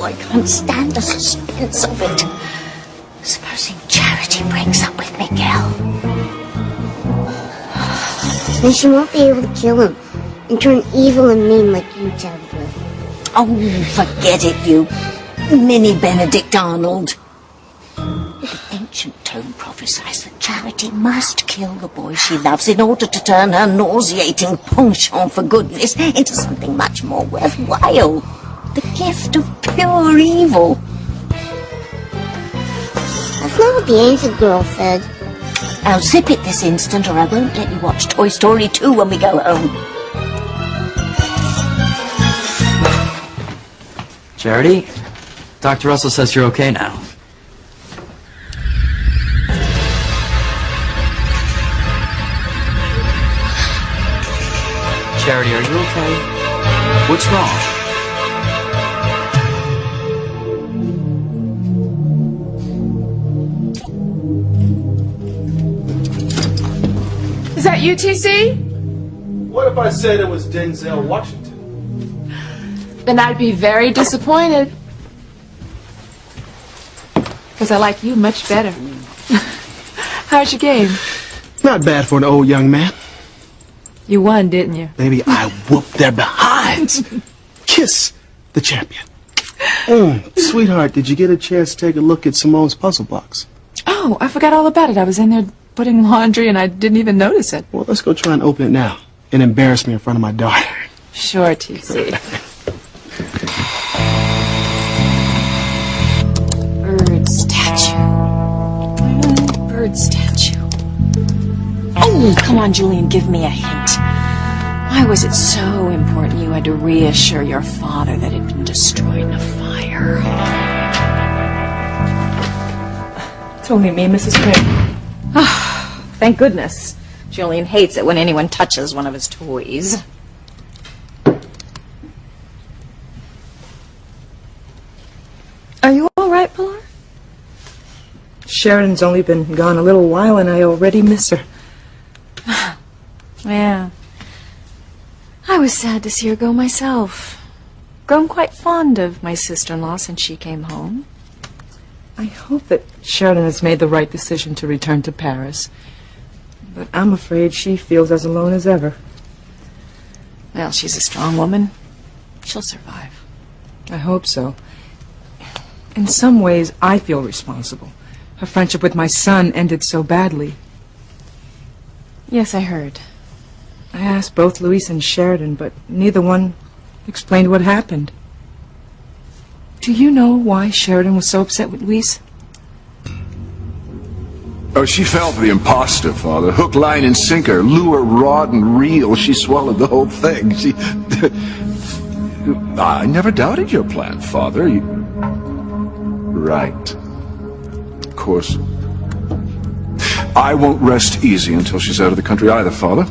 I can't stand the suspense of it. Supposing Charity breaks up with Miguel. Then she won't be able to kill him and turn evil and mean like you, Tabitha. Oh, forget it, you mini Benedict Arnold. The ancient tome prophesies that Charity must kill the boy she loves in order to turn her nauseating penchant for goodness into something much more worthwhile. The gift of pure evil. That's not what the ancient girl said. I'll zip it this instant or I won't let you watch Toy Story 2 when we go home. Charity, Dr. Russell says you're okay now. Charity, are you okay? What's wrong? Is that you, TC? What if I said it was Denzel Washington? Then I'd be very disappointed. Because I like you much better. How's your game? Not bad for an old young man. You won, didn't you? Baby, I whooped their behinds. Kiss the champion. Sweetheart, did you get a chance to take a look at Simone's puzzle box? Oh, I forgot all about it. I was in there putting laundry and I didn't even notice it. Well, let's go try and open it now and embarrass me in front of my daughter. Sure, TC. Bird statue. Bird statue. Oh, come on, Julian, give me a hint. Why was it so important you had to reassure your father that it had been destroyed in a fire? It's only me, Mrs. Crane. Oh, thank goodness. Julian hates it when anyone touches one of his toys. Are you all right, Pilar? Sheridan's only been gone a little while and I already miss her. Yeah. I was sad to see her go myself. Grown quite fond of my sister-in-law since she came home. I hope that Sheridan has made the right decision to return to Paris. But I'm afraid she feels as alone as ever. Well, she's a strong woman. She'll survive. I hope so. In some ways, I feel responsible. Her friendship with my son ended so badly. Yes, I heard. I asked both Louise and Sheridan, but neither one explained what happened. Do you know why Sheridan was so upset with Louise? Oh, she fell for the imposter, Father. Hook, line, and sinker. Lure, rod, and reel. She swallowed the whole thing. She... I never doubted your plan, Father. Right. Of course. I won't rest easy until she's out of the country either, Father.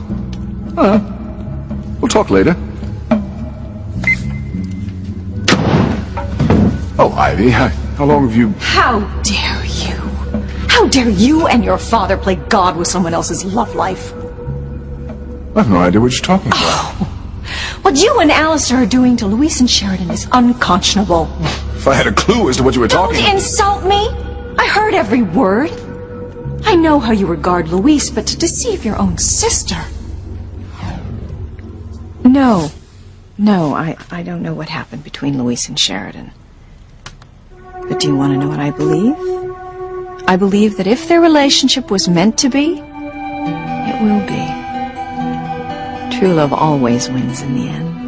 We'll talk later. Oh, Ivy, how long have you... How dare you? How dare you and your father play God with someone else's love life? I have no idea what you're talking about. Oh, what you and Alistair are doing to Louise and Sheridan is unconscionable. If I had a clue as to what you were talking about... Don't insult me! I heard every word. I know how you regard Louise, but to deceive your own sister... No, I don't know what happened between Louise and Sheridan. But do you want to know what I believe? I believe that if their relationship was meant to be, it will be. True love always wins in the end.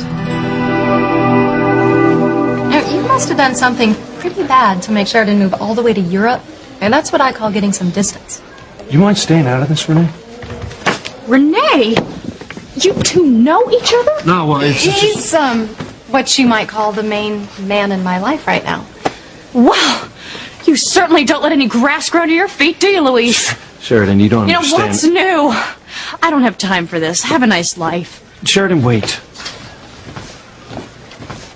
Now, you must have done something pretty bad to make Sheridan move all the way to Europe, and that's what I call getting some distance. You mind staying out of this, Renee? Renee! You two know each other? No, well, it's... He's, what you might call the main man in my life right now. Well, you certainly don't let any grass grow to your feet, do you, Louise? Sheridan, you don't understand. What's new? I don't have time for this. Have a nice life. Sheridan, wait.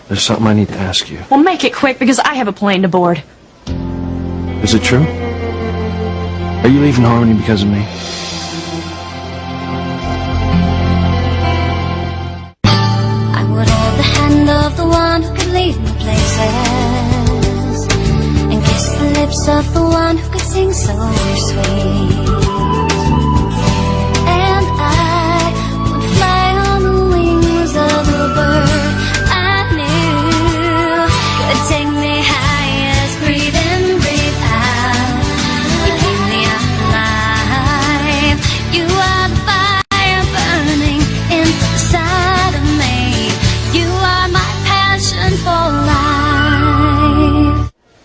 There's something I need to ask you. Well, make it quick because I have a plane to board. Is it true? Are you leaving Harmony because of me? I would hold the hand of the one who could lead me places. dreams of the one who could sing so sweet. And I would fly on the wings of a bird I knew could take me high as breathe in, breathe out. You keep me alive. You are the fire burning inside of me. You are my passion for life.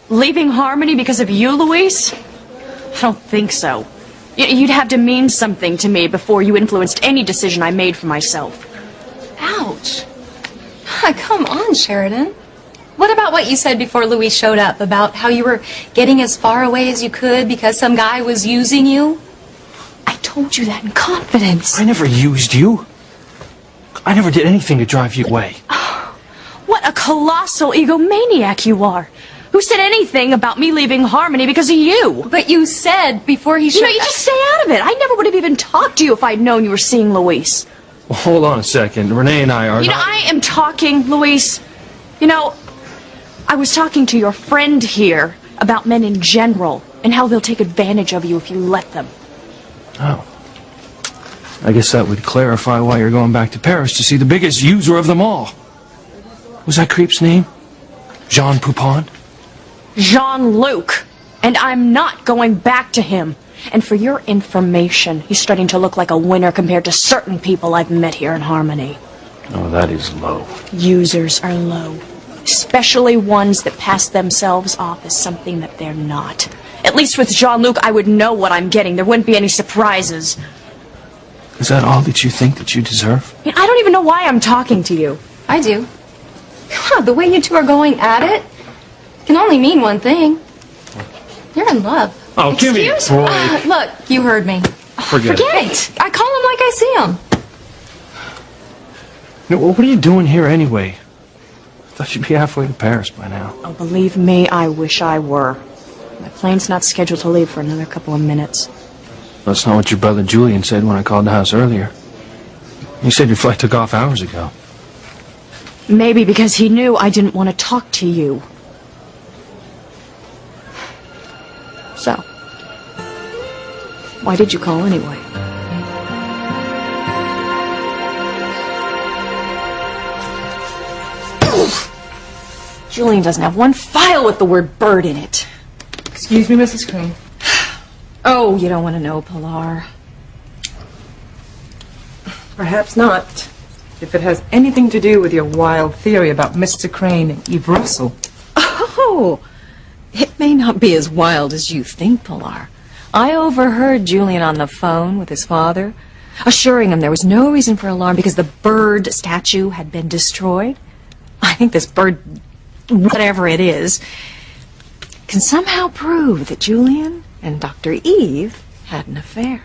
Leaving Harmony because of you, Luis? I don't think so. You'd have to mean something to me before you influenced any decision I made for myself. Ouch. Come on, Sheridan. What about what you said before Luis showed up about how you were getting as far away as you could because some guy was using you? I told you that in confidence. I never used you. I never did anything to drive you away. What a colossal egomaniac you are. Who said anything about me leaving Harmony because of you? But you said before he showed up... You just stay out of it. I never would have even talked to you if I'd known you were seeing Luis. Well, hold on a second. Renee and I are not... I am talking, Luis. I was talking to your friend here about men in general and how they'll take advantage of you if you let them. Oh. I guess that would clarify why you're going back to Paris to see the biggest user of them all. Was that creep's name? Jean Poupon? Jean-Luc. And I'm not going back to him. And for your information, he's starting to look like a winner compared to certain people I've met here in Harmony. Oh, that is low. Users are low. Especially ones that pass themselves off as something that they're not. At least with Jean-Luc, I would know what I'm getting. There wouldn't be any surprises. Is that all that you think that you deserve? I don't even know why I'm talking to you. I do. God, the way you two are going at it can only mean one thing. You're in love. Oh, give me a break. Look, you heard me. Forget it. I call him like I see him. No, what are you doing here anyway? I thought you'd be halfway to Paris by now. Oh, believe me, I wish I were. My plane's not scheduled to leave for another couple of minutes. That's not what your brother Julian said when I called the house earlier. He said your flight took off hours ago. Maybe because he knew I didn't want to talk to you. So, why did you call anyway? Julian doesn't have one file with the word bird in it. Excuse me, Mrs. Crane. Oh, you don't want to know, Pilar. Perhaps not. If it has anything to do with your wild theory about Mr. Crane and Eve Russell. Oh, it may not be as wild as you think, Pilar. I overheard Julian on the phone with his father, assuring him there was no reason for alarm because the bird statue had been destroyed. I think this bird, whatever it is, can somehow prove that Julian and Dr. Eve had an affair.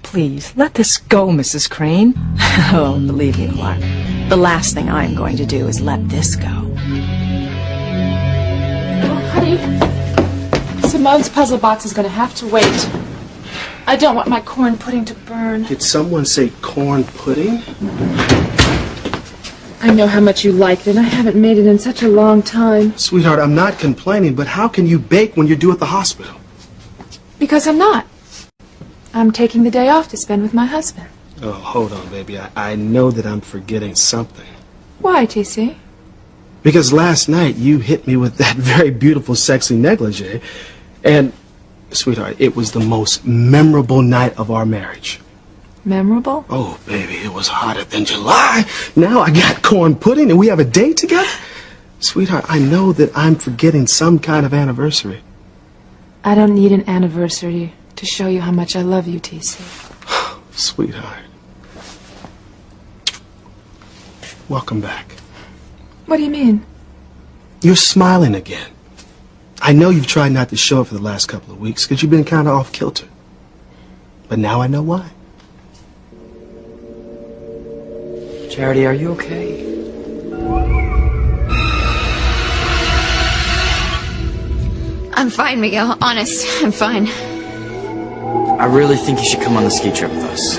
Please, let this go, Mrs. Crane. Oh, believe me, Pilar, the last thing I'm going to do is let this go. Honey, Simone's puzzle box is going to have to wait. I don't want my corn pudding to burn. Did someone say corn pudding? I know how much you like it, and I haven't made it in such a long time. Sweetheart, I'm not complaining, but how can you bake when you're due at the hospital? Because I'm not. I'm taking the day off to spend with my husband. Oh, hold on, baby. I know that I'm forgetting something. Why, TC? Because last night you hit me with that very beautiful, sexy negligee. And, sweetheart, it was the most memorable night of our marriage. Memorable? Oh, baby, it was hotter than July. Now I got corn pudding and we have a date together. Sweetheart, I know that I'm forgetting some kind of anniversary. I don't need an anniversary to show you how much I love you, TC. Sweetheart. Welcome back. What do you mean? You're smiling again. I know you've tried not to show it for the last couple of weeks because you've been kind of off kilter. But now I know why. Charity, are you okay? I'm fine, Miguel. Honest, I'm fine. I really think you should come on the ski trip with us.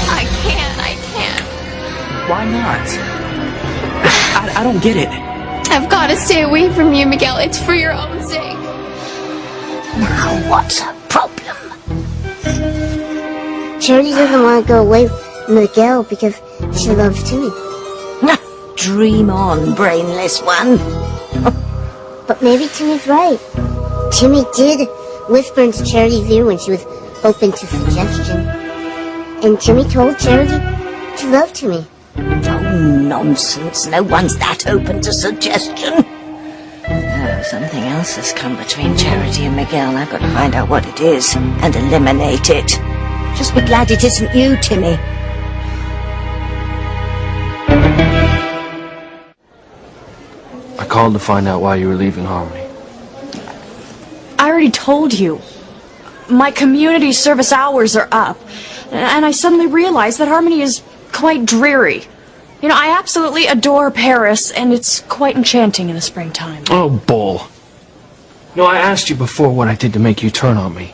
I can't. Why not? I don't get it. I've got to stay away from you, Miguel. It's for your own sake. Now what's her problem? Charity doesn't want to go away from Miguel because she loves Timmy. Dream on, brainless one. But maybe Timmy's right. Timmy did whisper into Charity's ear when she was open to suggestion. And Timmy told Charity to love Timmy. Oh, nonsense. No one's that open to suggestion. Oh, something else has come between Charity and Miguel. I've got to find out what it is and eliminate it. Just be glad it isn't you, Timmy. I called to find out why you were leaving Harmony. I already told you. My community service hours are up. And I suddenly realized that Harmony is quite dreary. You know, I absolutely adore Paris, and it's quite enchanting in the springtime. Oh, bull. No, I asked you before what I did to make you turn on me.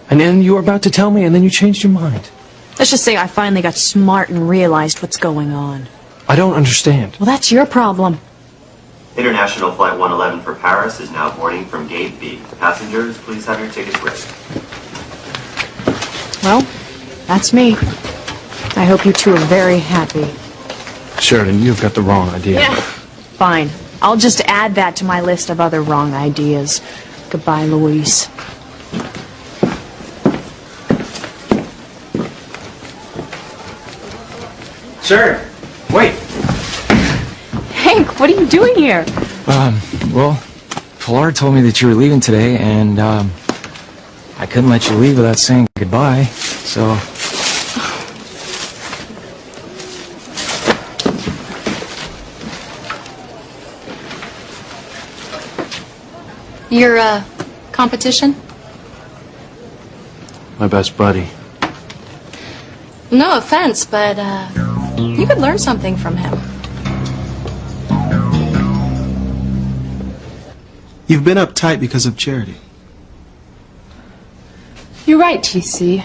And then you were about to tell me, and then you changed your mind. Let's just say I finally got smart and realized what's going on. I don't understand. Well, that's your problem. International Flight 111 for Paris is now boarding from Gate B. Passengers, please have your tickets ready. Well, that's me. I hope you two are very happy. Sheridan, you've got the wrong idea. Yeah. Fine. I'll just add that to my list of other wrong ideas. Goodbye, Louise. Sir, wait. Hank, what are you doing here? Well, Pilar told me that you were leaving today, and, I couldn't let you leave without saying goodbye, so... Your, competition? My best buddy. No offense, but, you could learn something from him. You've been uptight because of Charity. You're right, TC.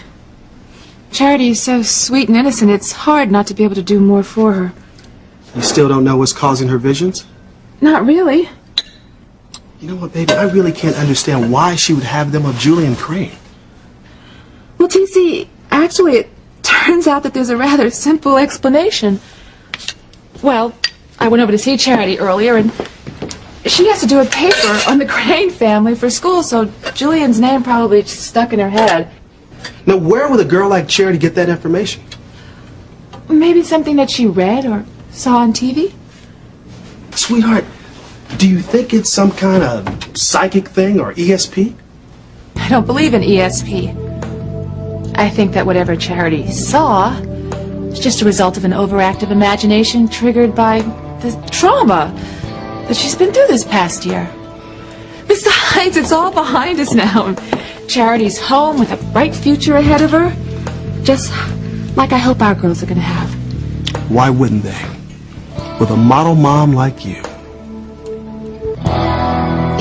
Charity is so sweet and innocent, it's hard not to be able to do more for her. You still don't know what's causing her visions? Not really. You know what, baby? I really can't understand why she would have them of Julian Crane. Well, TC, actually, it turns out that there's a rather simple explanation. Well, I went over to see Charity earlier, and she has to do a paper on the Crane family for school, so Julian's name probably stuck in her head. Now, where would a girl like Charity get that information? Maybe something that she read or saw on TV? Sweetheart, do you think it's some kind of psychic thing or ESP? I don't believe in ESP. I think that whatever Charity saw is just a result of an overactive imagination triggered by the trauma that she's been through this past year. Besides, it's all behind us now. Charity's home with a bright future ahead of her, just like I hope our girls are going to have. Why wouldn't they? With a model mom like you.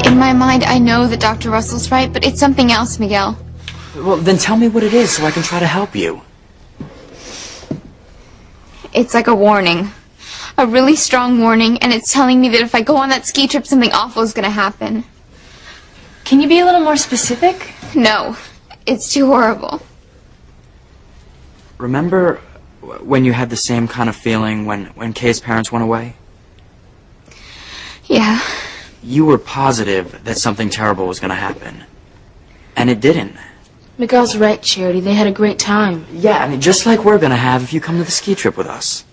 In my mind, I know that Dr. Russell's right, but it's something else, Miguel. Well, then tell me what it is so I can try to help you. It's like a warning. A really strong warning, and it's telling me that if I go on that ski trip, something awful is going to happen. Can you be a little more specific? No, it's too horrible. Remember when you had the same kind of feeling when Kay's parents went away? Yeah. You were positive that something terrible was going to happen. And it didn't. Miguel's right, Charity. They had a great time. Yeah, I mean, just like we're going to have if you come to the ski trip with us.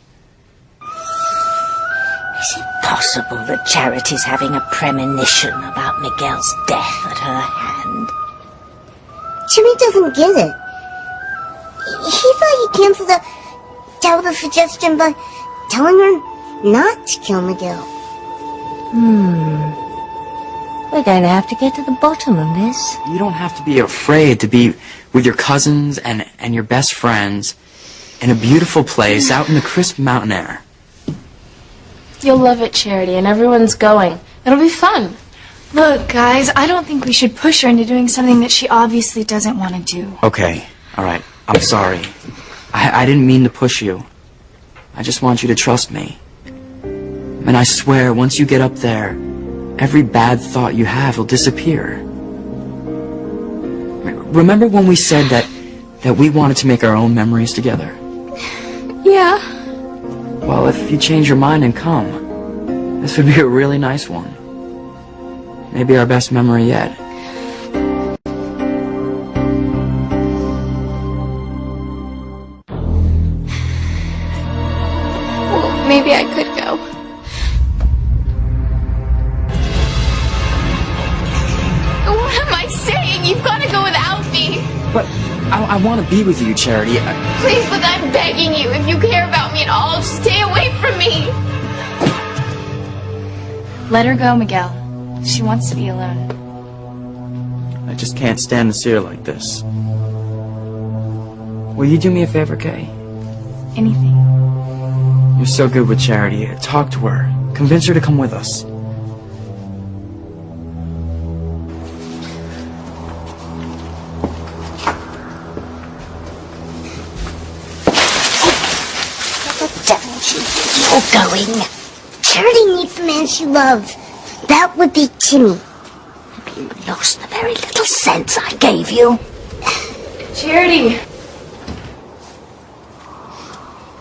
Is it possible that Charity's having a premonition about Miguel's death at her hand? Timmy doesn't get it. He thought he canceled the suggestion by telling her not to kill Miguel. We're going to have to get to the bottom of this. You don't have to be afraid to be with your cousins and your best friends in a beautiful place out in the crisp mountain air. You'll love it, Charity, and everyone's going. It'll be fun. Look, guys, I don't think we should push her into doing something that she obviously doesn't want to do. Okay, all right. I'm sorry. I didn't mean to push you. I just want you to trust me. And I swear, once you get up there, every bad thought you have will disappear. Remember when we said that we wanted to make our own memories together? Yeah. Well, if you change your mind and come, this would be a really nice one. Maybe our best memory yet. Well, maybe I could go. What am I saying? You've got to go without me. But I want to be with you, Charity. Please, look, I'm begging you. If you care about me at all, stay away from me. Let her go, Miguel. She wants to be alone. I just can't stand to see her like this. Will you do me a favor, Kay? Anything. You're so good with Charity. Talk to her. Convince her to come with us. You're going. Charity needs the man she loves. That would be Timmy. You lost the very little sense I gave you. Charity!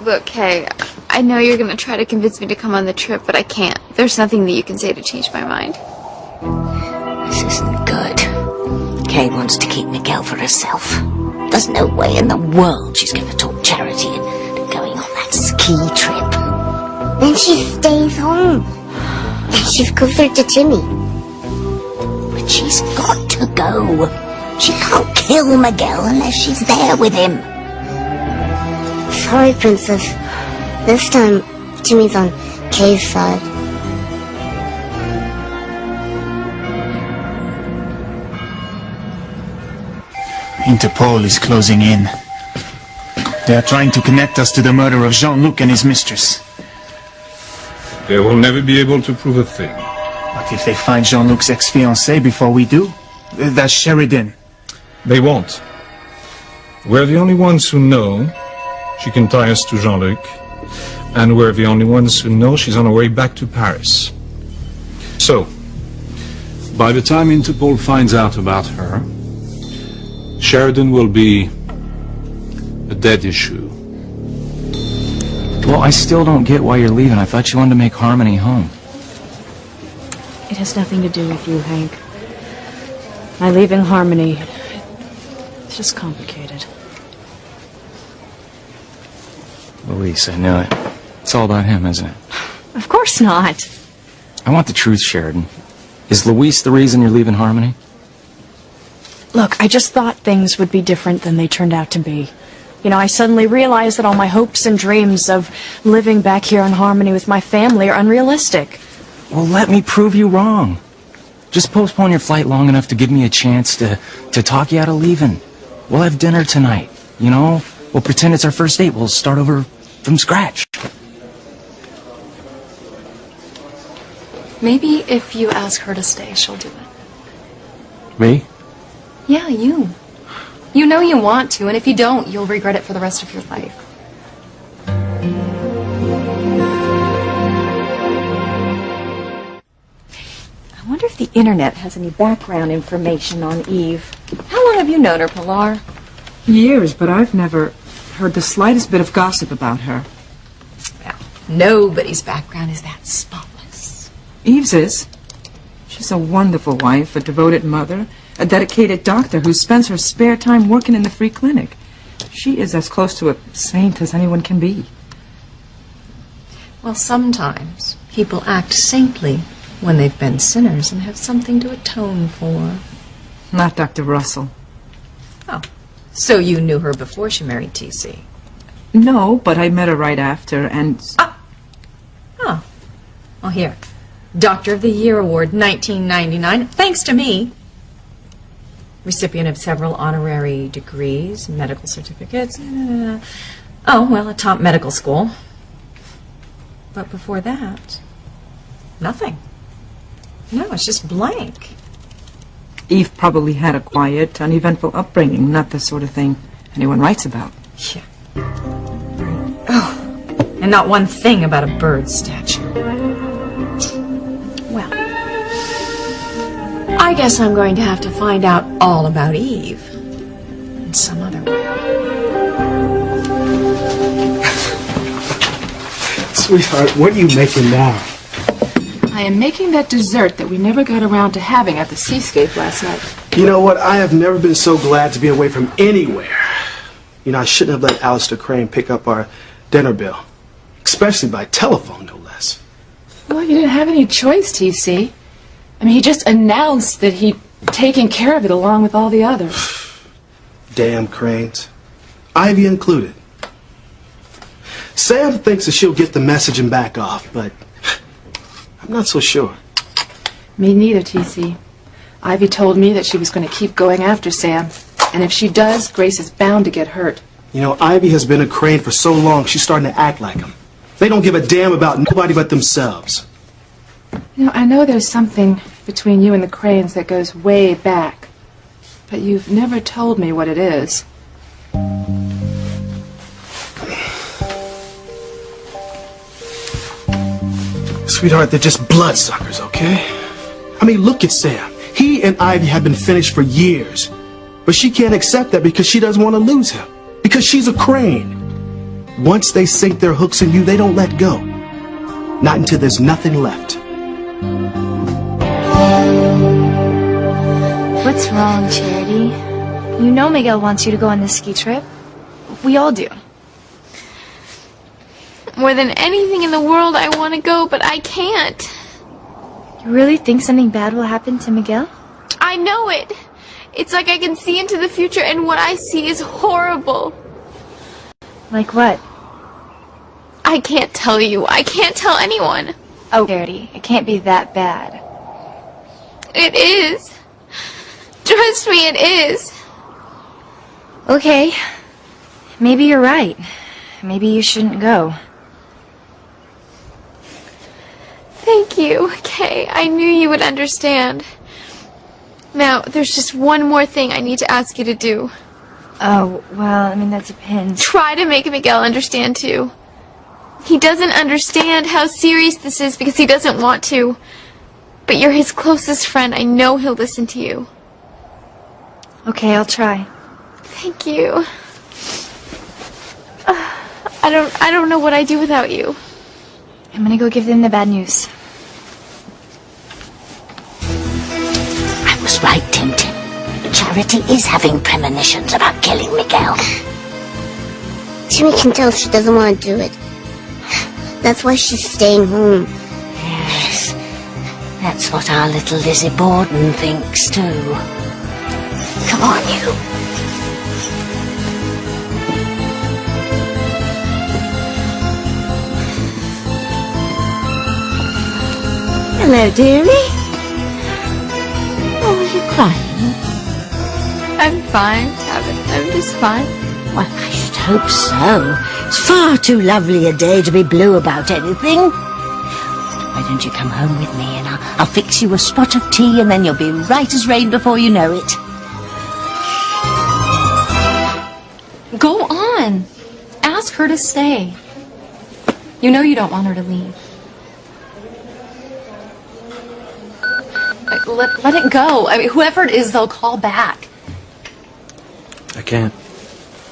Look, Kay, I know you're going to try to convince me to come on the trip, but I can't. There's nothing that you can say to change my mind. This isn't good. Kay wants to keep Miguel for herself. There's no way in the world she's going to talk Charity into going on that ski trip. Then she stays home. And she's closer to Timmy. But she's got to go. She can't kill Miguel unless she's there with him. Sorry, Princess. This time, Timmy's on Kay's side. Interpol is closing in. They are trying to connect us to the murder of Jean-Luc and his mistress. They will never be able to prove a thing. What if they find Jean-Luc's ex-fiancée before we do? That's Sheridan. They won't. We're the only ones who know she can tie us to Jean-Luc, and we're the only ones who know she's on her way back to Paris. So, by the time Interpol finds out about her, Sheridan will be a dead issue. Well, I still don't get why you're leaving. I thought you wanted to make Harmony home. It has nothing to do with you, Hank. My leaving Harmony, it's just complicated. Luis, I knew it. It's all about him, isn't it? Of course not. I want the truth, Sheridan. Is Luis the reason you're leaving Harmony? Look, I just thought things would be different than they turned out to be. You know, I suddenly realized that all my hopes and dreams of living back here in Harmony with my family are unrealistic. Well, let me prove you wrong. Just postpone your flight long enough to give me a chance to talk you out of leaving. We'll have dinner tonight, you know? We'll pretend it's our first date. We'll start over from scratch. Maybe if you ask her to stay, she'll do it. Me? Yeah, you. You know you want to, and if you don't, you'll regret it for the rest of your life. I wonder if the internet has any background information on Eve. How long have you known her, Pilar? Years, but I've never heard the slightest bit of gossip about her. Well, nobody's background is that spotless. Eve's is. She's a wonderful wife, a devoted mother, a dedicated doctor who spends her spare time working in the free clinic. She is as close to a saint as anyone can be. Well, sometimes people act saintly when they've been sinners and have something to atone for. Not Dr. Russell. Oh, so you knew her before she married T.C.? No, but I met her right after, and... Oh, well, here. Doctor of the Year Award, 1999, thanks to me. Recipient of several honorary degrees, medical certificates. Oh, well, a top medical school. But before that, nothing. No, it's just blank. Eve probably had a quiet, uneventful upbringing, not the sort of thing anyone writes about. Yeah. Oh, and not one thing about a bird statue. I guess I'm going to have to find out all about Eve in some other way. Sweetheart, what are you making now? I am making that dessert that we never got around to having at the seascape last night. You know what? I have never been so glad to be away from anywhere. You know, I shouldn't have let Alistair Crane pick up our dinner bill. Especially by telephone, no less. Well, you didn't have any choice, TC. I mean, he just announced that he'd taken care of it along with all the others. Damn Cranes. Ivy included. Sam thinks that she'll get the message and back off, but I'm not so sure. Me neither, TC. Ivy told me that she was going to keep going after Sam. And if she does, Grace is bound to get hurt. You know, Ivy has been a Crane for so long, she's starting to act like him. They don't give a damn about nobody but themselves. You know, I know there's something between you and the Cranes that goes way back. But you've never told me what it is. Sweetheart, they're just bloodsuckers, okay? I mean, look at Sam. He and Ivy have been finished for years. But she can't accept that because she doesn't want to lose him. Because she's a Crane. Once they sink their hooks in you, they don't let go. Not until there's nothing left. What's wrong, Charity? You know Miguel wants you to go on this ski trip. We all do. More than anything in the world, I want to go, but I can't. You really think something bad will happen to Miguel? I know it. It's like I can see into the future, and what I see is horrible. Like what? I can't tell you. I can't tell anyone. Oh, Charity, it can't be that bad. It is. Trust me, it is. Okay. Maybe you're right. Maybe you shouldn't go. Thank you, Kay. I knew you would understand. Now, there's just one more thing I need to ask you to do. Oh, well, I mean, that depends. Try to make Miguel understand, too. He doesn't understand how serious this is because he doesn't want to. But you're his closest friend. I know he'll listen to you. Okay, I'll try. Thank you. I don't know what I'd do without you. I'm gonna go give them the bad news. I was right, Tintin. Charity is having premonitions about killing Miguel. Timmy can tell she doesn't want to do it. That's why she's staying home. Yes, that's what our little Lizzie Borden thinks too. Come on, you. Hello, dearie. Oh, are you crying? I'm fine, Tabitha. I'm just fine. Well, I should hope so. It's far too lovely a day to be blue about anything. Why don't you come home with me and I'll fix you a spot of tea and then you'll be right as rain before you know it. Go on. Ask her to stay. You know you don't want her to leave. Let it go. I mean, whoever it is, they'll call back. I can't.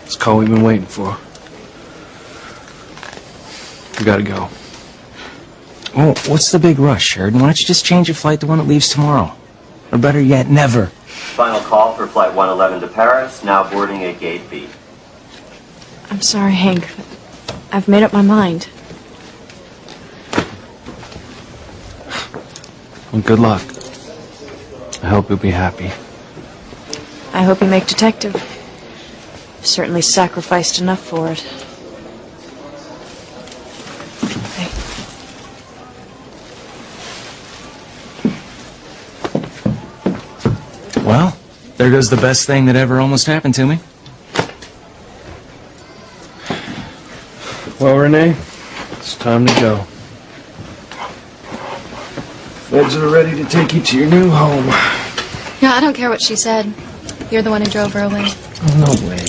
It's a call we've been waiting for. We gotta go. Oh, what's the big rush, Sheridan? Why don't you just change your flight to one that leaves tomorrow? Or better yet, never. Final call for Flight 111 to Paris, now boarding at Gate B. I'm sorry, Hank. I've made up my mind. Well, good luck. I hope you'll be happy. I hope you make detective. I've certainly sacrificed enough for it. Well, there goes the best thing that ever almost happened to me. Well, Renee, it's time to go. Feds are ready to take you to your new home. Yeah, I don't care what she said. You're the one who drove her away. No way.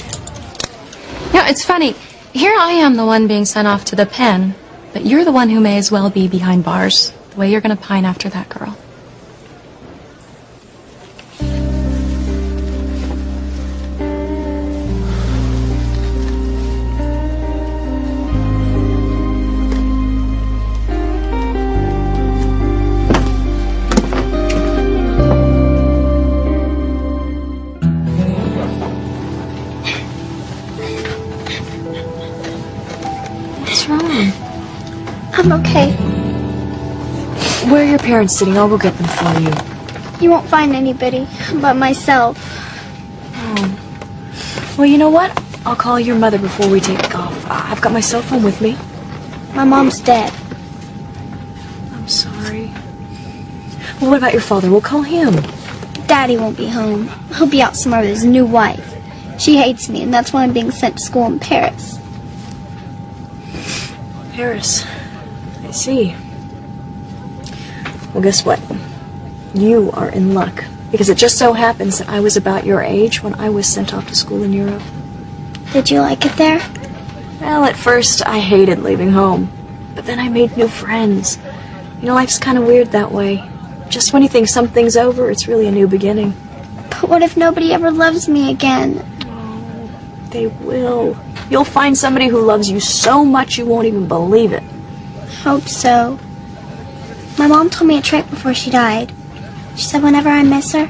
Yeah, it's funny. Here I am, the one being sent off to the pen, but you're the one who may as well be behind bars, the way you're going to pine after that girl. I'm okay. Where are your parents sitting? I'll go get them for you. You won't find anybody but myself. Well, you know what? I'll call your mother before we take off. I've got my cell phone with me. My mom's dead. I'm sorry. Well, what about your father? We'll call him. Daddy won't be home. He'll be out somewhere with his new wife. She hates me, and that's why I'm being sent to school in Paris. Paris. I see. Well, guess what? You are in luck. Because it just so happens that I was about your age when I was sent off to school in Europe. Did you like it there? Well, at first I hated leaving home. But then I made new friends. You know, life's kind of weird that way. Just when you think something's over, it's really a new beginning. But what if nobody ever loves me again? They will. You'll find somebody who loves you so much you won't even believe it. Hope so. My mom told me a trick before she died. She said whenever I miss her,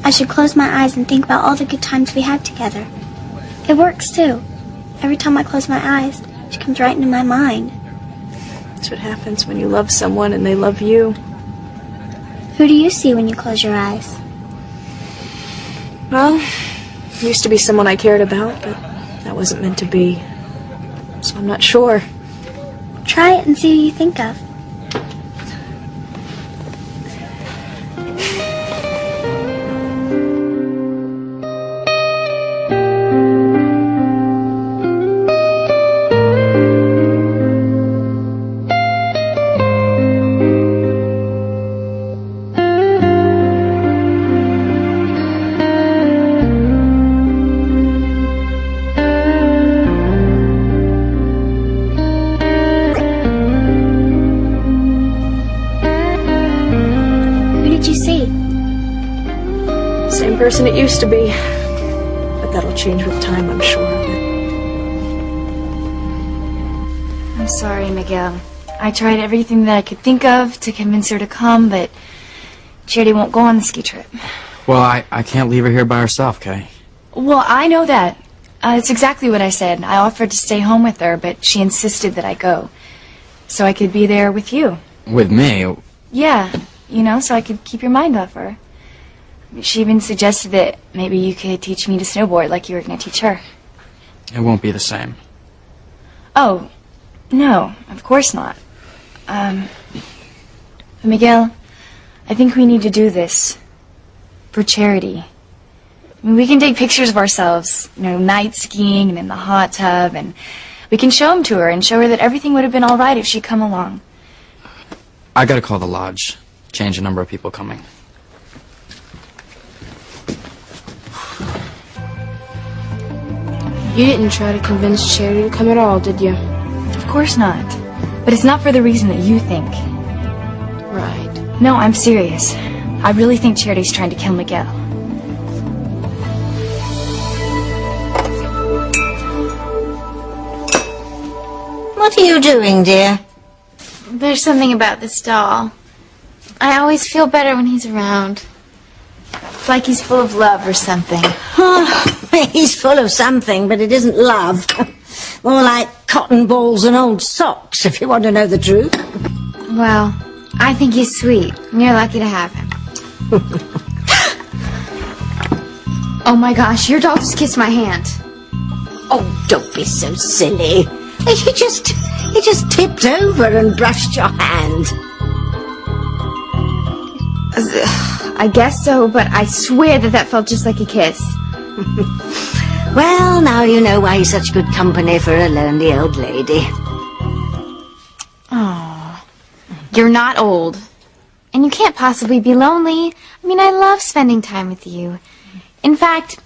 I should close my eyes and think about all the good times we had together. It works too. Every time I close my eyes, she comes right into my mind. That's what happens when you love someone and they love you. Who do you see when you close your eyes? Well, used to be someone I cared about, but that wasn't meant to be. So I'm not sure. Try it and see who you think of. Person it used to be, but that'll change with time, I'm sure of it. I'm sorry, Miguel. I tried everything that I could think of to convince her to come, but Charity won't go on the ski trip. Well, I can't leave her here by herself, Kay. Well, I know that. It's exactly what I said. I offered to stay home with her, but she insisted that I go. So I could be there with you. With me? Yeah, you know, so I could keep your mind off her. She even suggested that maybe you could teach me to snowboard like you were going to teach her. It won't be the same. Oh, no, of course not. Miguel, I think we need to do this for Charity. I mean, we can take pictures of ourselves, you know, night skiing and in the hot tub, and we can show them to her and show her that everything would have been all right if she'd come along. I gotta call the lodge. Change the number of people coming. You didn't try to convince Charity to come at all, did you? Of course not. But it's not for the reason that you think. Right. No, I'm serious. I really think Charity's trying to kill Miguel. What are you doing, dear? There's something about this doll. I always feel better when he's around. It's like he's full of love or something. He's full of something, but it isn't love. More like cotton balls and old socks, if you want to know the truth. Well, I think he's sweet, and you're lucky to have him. Oh my gosh, your doll just kissed my hand. Oh, don't be so silly. He just tipped over and brushed your hand. I guess so, but I swear that felt just like a kiss. Well, now you know why he's such good company for a lonely old lady. Oh, you're not old. And you can't possibly be lonely. I mean, I love spending time with you. In fact,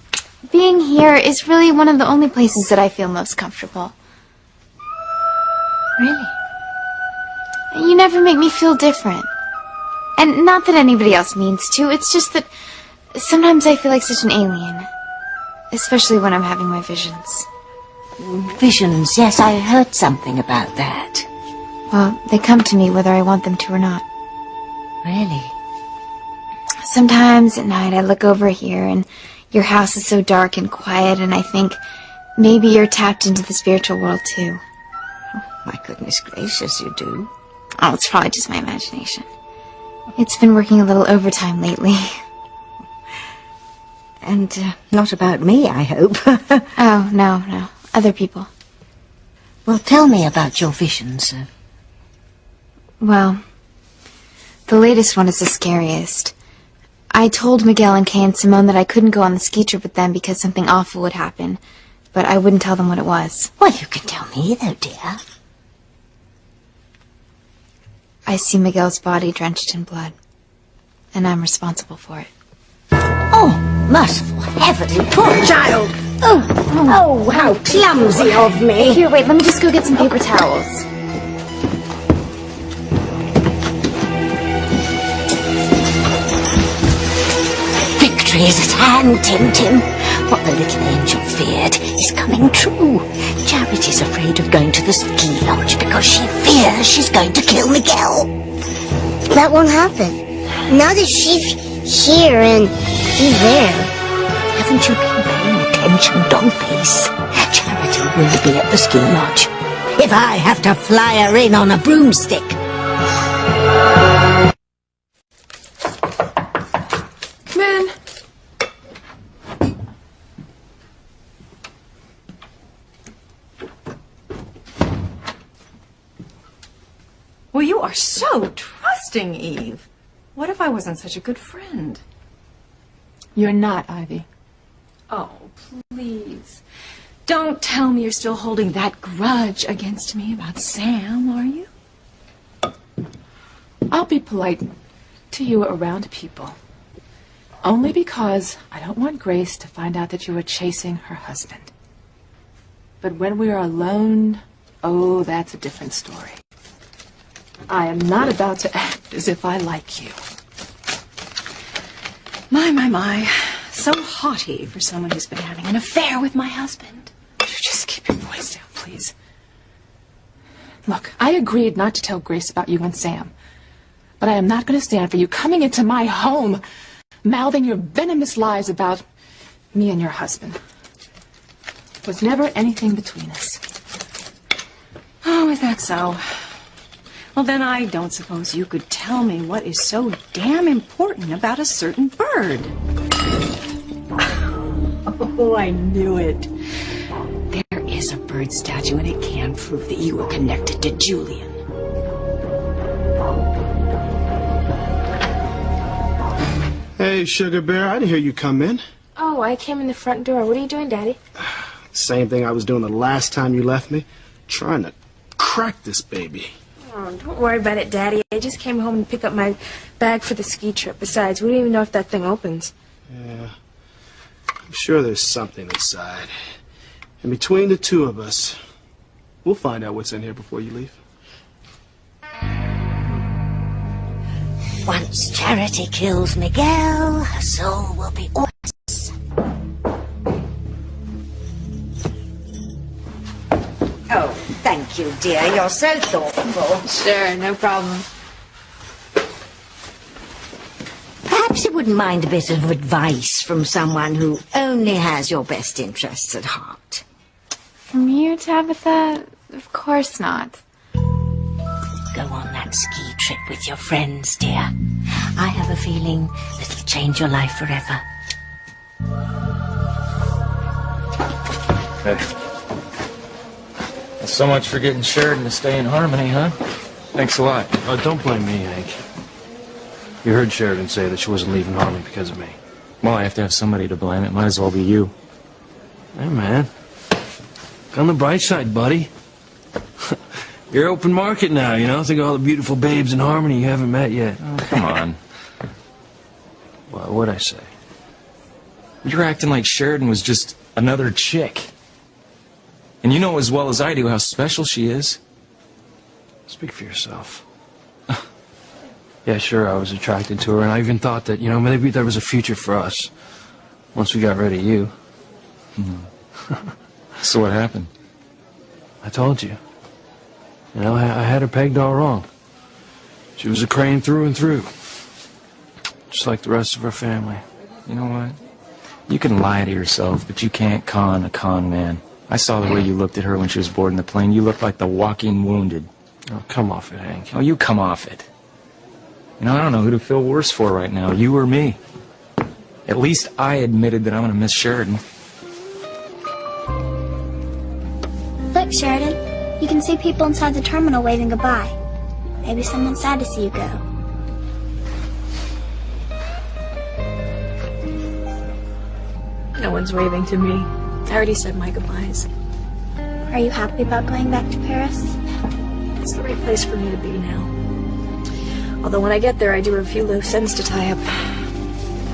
being here is really one of the only places that I feel most comfortable. Really? You never make me feel different. And not that anybody else means to, it's just that sometimes I feel like such an alien. Especially when I'm having my visions. Visions, yes, I heard something about that. Well, they come to me whether I want them to or not. Really? Sometimes at night I look over here and your house is so dark and quiet and I think maybe you're tapped into the spiritual world too. Oh, my goodness gracious, you do. Oh, it's probably just my imagination. It's been working a little overtime lately. And not about me, I hope. Oh, no. Other people. Well, tell me about your visions. Well, the latest one is the scariest. I told Miguel and Kay and Simone that I couldn't go on the ski trip with them because something awful would happen, but I wouldn't tell them what it was. Well, you can tell me, though, dear. I see Miguel's body drenched in blood, and I'm responsible for it. Oh, merciful heavens, poor child! Oh, how clumsy of me! Here, wait, let me just go get some paper towels. Victory is at hand, Tim. What the little angel feared is coming true. Charity's afraid of going to the ski lodge because she fears she's going to kill Miguel. That won't happen. Now that she's here and he's there. Haven't you been paying attention, Dollface? Charity will be at the ski lodge. If I have to fly her in on a broomstick. Come in. Well, you are so trusting, Eve. What if I wasn't such a good friend? You're not, Ivy. Oh, please. Don't tell me you're still holding that grudge against me about Sam, are you? I'll be polite to you around people. Only because I don't want Grace to find out that you were chasing her husband. But when we are alone, oh, that's a different story. I am not about to act as if I like you. My. So haughty for someone who's been having an affair with my husband. You just keep your voice down, please. Look, I agreed not to tell Grace about you and Sam. But I am not going to stand for you coming into my home, mouthing your venomous lies about me and your husband. There was never anything between us. Oh, is that so? Well, then I don't suppose you could tell me what is so damn important about a certain bird. Oh, I knew it. There is a bird statue, and it can prove that you were connected to Julian. Hey, Sugar Bear, I didn't hear you come in. Oh, I came in the front door. What are you doing, Daddy? Same thing I was doing the last time you left me. Trying to crack this baby. Oh, don't worry about it, Daddy. I just came home to pick up my bag for the ski trip. Besides, we don't even know if that thing opens. Yeah. I'm sure there's something inside. And between the two of us, we'll find out what's in here before you leave. Once Charity kills Miguel, her soul will be ours. Oh, thank you, dear. You're so thoughtful. Sure, no problem. Perhaps you wouldn't mind a bit of advice from someone who only has your best interests at heart. From you, Tabitha? Of course not. Go on that ski trip with your friends, dear. I have a feeling it'll change your life forever. Hey. Well, so much for getting Sheridan to stay in Harmony, huh? Thanks a lot. Oh, don't blame me, Hank. You heard Sheridan say that she wasn't leaving Harmony because of me. Well, I have to have somebody to blame. It might as well be you. Hey, man. Look on the bright side, buddy. You're open market now, you know? Think of all the beautiful babes in Harmony you haven't met yet. Oh, come on. Well, what'd I say? You're acting like Sheridan was just another chick. And you know as well as I do how special she is. Speak for yourself. Yeah, sure, I was attracted to her, and I even thought that, you know, maybe there was a future for us once we got rid of you. So what happened? I told you. You know, I had her pegged all wrong. She was a Crane through and through. Just like the rest of her family. You know what? You can lie to yourself, but you can't con a con man. I saw the way you looked at her when she was boarding the plane. You looked like the walking wounded. Oh, come off it, Hank. Oh, you come off it. You know, I don't know who to feel worse for right now, you or me. At least I admitted that I'm going to miss Sheridan. Look, Sheridan. You can see people inside the terminal waving goodbye. Maybe someone's sad to see you go. No one's waving to me. I already said my goodbyes. Are you happy about going back to Paris? It's the right place for me to be now. Although when I get there, I do have a few loose ends to tie up. In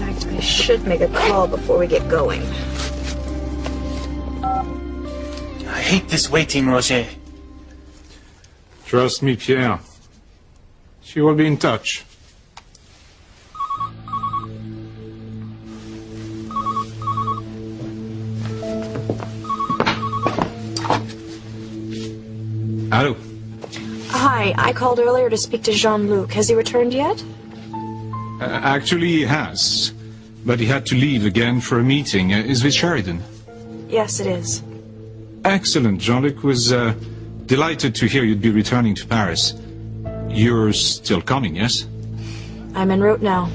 fact, I should make a call before we get going. I hate this waiting, Roger. Trust me, Pierre. She will be in touch. Hello. Hi, I called earlier to speak to Jean-Luc. Has he returned yet? Actually, he has. But he had to leave again for a meeting. Is this Sheridan? Yes, it is. Excellent. Jean-Luc was delighted to hear you'd be returning to Paris. You're still coming, yes? I'm en route now.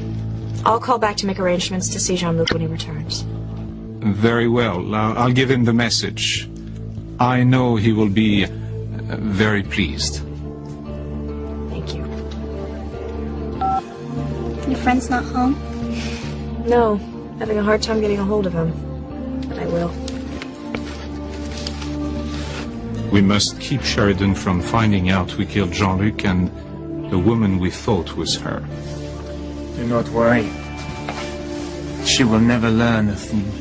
I'll call back to make arrangements to see Jean-Luc when he returns. Very well. I'll give him the message. I know he will be very pleased. Thank you. Your friend's not home? No, having a hard time getting a hold of him. But I will. We must keep Sheridan from finding out we killed Jean-Luc and the woman we thought was her. Do not worry. She will never learn a thing.